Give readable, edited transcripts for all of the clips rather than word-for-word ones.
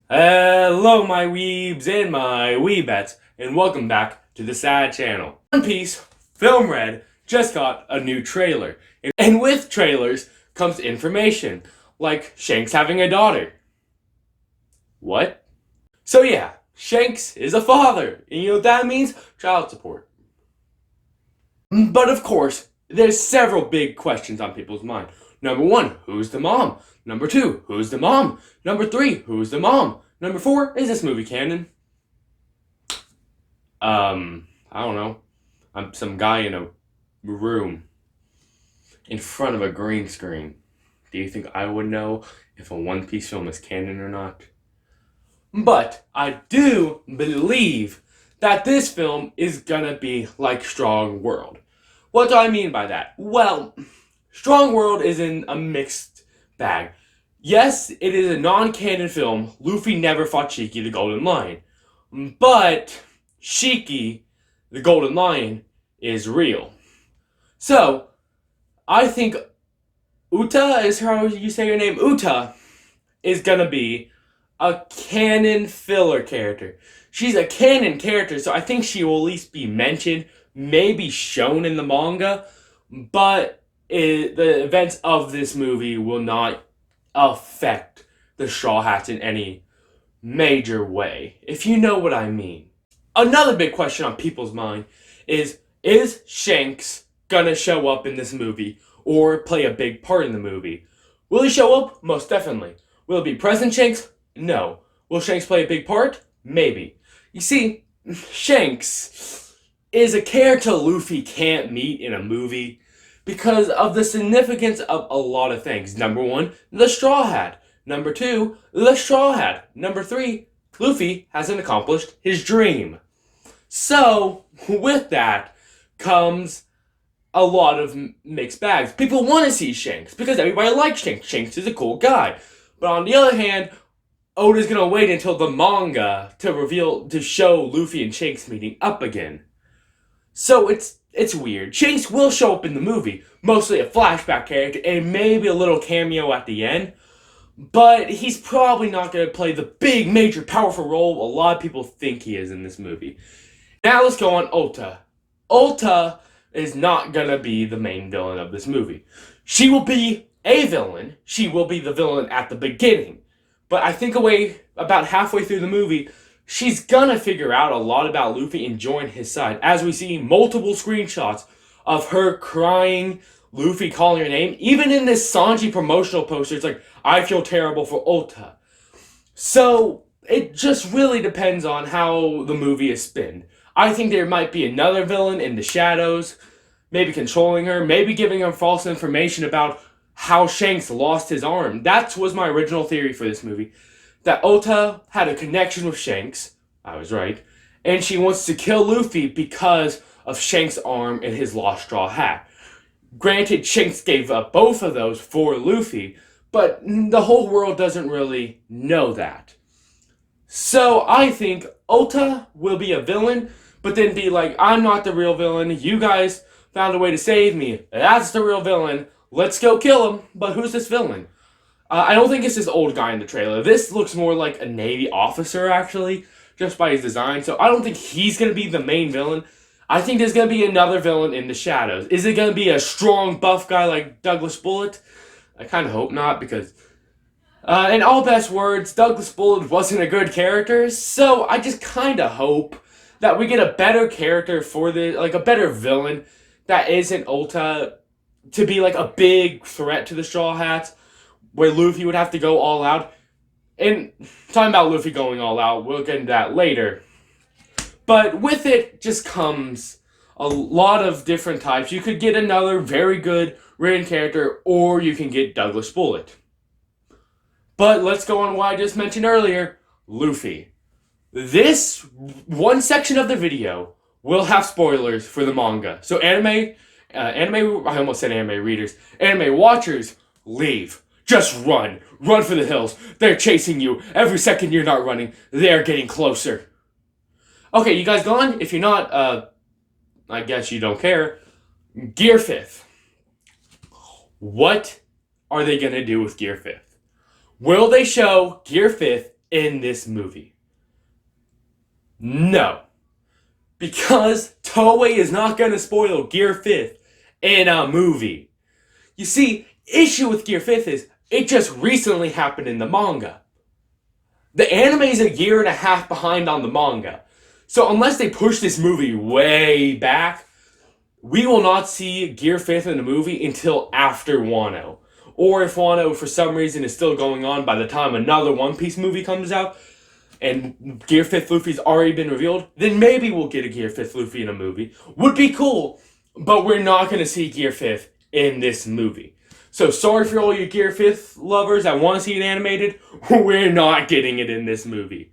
Hello, my weebs and my weebettes, and welcome back to the Sad Channel. One Piece Film Red just got a new trailer, and with trailers comes information, like Shanks having a daughter. What? So yeah, Shanks is a father, and you know what that means? Child support. But of course, there's several big questions on people's mind. Number one, who's the mom? Number two, who's the mom? Number three, who's the mom? Number four, is this movie canon? I don't know. I'm some guy in a room in front of a green screen. Do you think I would know if a One Piece film is canon or not? But I do believe that this film is gonna be like Strong World. What do I mean by that? Well, Strong World is in a mixed bag. Yes, it is a non-canon film. Luffy never fought Shiki the Golden Lion. But Shiki the Golden Lion is real. So, I think Uta is how you say your name. Uta is gonna be a canon filler character. She's a canon character, so I think she will at least be mentioned, maybe shown in the manga, but the events of this movie will not affect the Straw Hats in any major way, if you know what I mean. Another big question on people's mind is Shanks gonna show up in this movie or play a big part in the movie? Will he show up? Most definitely. Will it be present Shanks? No. Will Shanks play a big part? Maybe. You see, Shanks is a character Luffy can't meet in a movie because of the significance of a lot of things. Number one, the Straw Hat. Number two, the Straw Hat. Number three, Luffy hasn't accomplished his dream. So, with that comes a lot of mixed bags. People want to see Shanks because everybody likes Shanks. Shanks is a cool guy. But on the other hand, Oda's gonna wait until the manga to show Luffy and Shanks meeting up again. So it's weird. Shanks will show up in the movie, mostly a flashback character and maybe a little cameo at the end. But he's probably not going to play the big, major, powerful role a lot of people think he is in this movie. Now let's go on Uta. Uta is not going to be the main villain of this movie. She will be a villain. She will be the villain at the beginning. But I think about halfway through the movie, she's going to figure out a lot about Luffy and join his side. As we see multiple screenshots of her crying, Luffy calling her name. Even in this Sanji promotional poster, it's like, I feel terrible for Uta. So, it just really depends on how the movie is spun. I think there might be another villain in the shadows, maybe controlling her, maybe giving her false information about how Shanks lost his arm. That was my original theory for this movie. That Uta had a connection with Shanks. I was right. And she wants to kill Luffy because of Shanks' arm and his lost straw hat. Granted, Shanks gave up both of those for Luffy, but the whole world doesn't really know that. So I think Uta will be a villain, but then be like, I'm not the real villain. You guys found a way to save me. That's the real villain. Let's go kill him. But who's this villain? I don't think it's this old guy in the trailer. This looks more like a Navy officer, actually, just by his design. So I don't think he's going to be the main villain. I think there's going to be another villain in the shadows. Is it going to be a strong, buff guy like Douglas Bullet? I kind of hope not, because in all best words, Douglas Bullet wasn't a good character. So I just kind of hope that we get a better character for this, like a better villain that isn't Uta, to be like a big threat to the Straw Hats, where Luffy would have to go all out. And talking about Luffy going all out, we'll get into that later. But with it just comes a lot of different types. You could get another very good written character, or you can get Douglas Bullet. But let's go on what I just mentioned earlier, Luffy. This one section of the video will have spoilers for the manga. So I almost said anime readers, anime watchers, leave. Just run. Run for the hills. They're chasing you. Every second you're not running, they're getting closer. Okay, you guys gone? If you're not, I guess you don't care. Gear 5th. What are they gonna do with Gear 5th? Will they show Gear 5th in this movie? No. Because Toei is not going to spoil Gear 5th in a movie. You see, issue with Gear 5th is it just recently happened in the manga. The anime is a year and a half behind on the manga. So unless they push this movie way back, we will not see Gear 5th in the movie until after Wano. Or if Wano, for some reason, is still going on by the time another One Piece movie comes out, and Gear 5th Luffy's already been revealed, then maybe we'll get a Gear 5th Luffy in a movie. Would be cool, but we're not going to see Gear 5th in this movie. So sorry for all you Gear 5th lovers that want to see it animated, we're not getting it in this movie.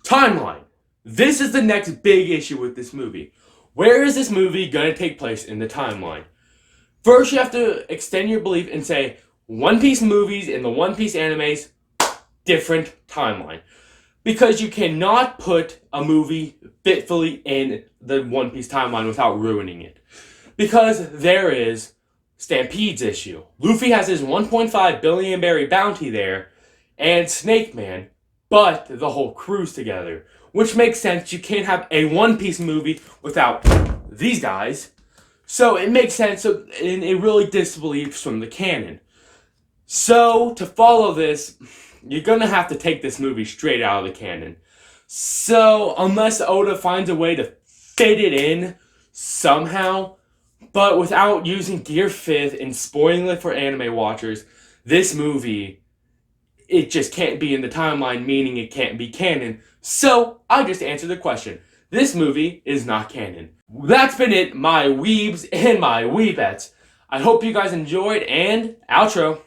Timeline. This is the next big issue with this movie. Where is this movie going to take place in the timeline? First, you have to extend your belief and say, One Piece movies and the One Piece animes, different timeline. Because you cannot put a movie fitfully in the One Piece timeline without ruining it. Because there is Stampede's issue. Luffy has his 1.5 billion berry bounty there, and Snake Man, but the whole crew's together. Which makes sense, you can't have a One Piece movie without these guys. So it makes sense, and it really disbelieves from the canon. So, to follow this, you're gonna have to take this movie straight out of the canon. So, unless Oda finds a way to fit it in somehow, but without using Gear 5th and spoiling it for anime watchers, this movie, it just can't be in the timeline, meaning it can't be canon. So, I just answered the question. This movie is not canon. That's been it, my weebs and my weebettes. I hope you guys enjoyed, and outro.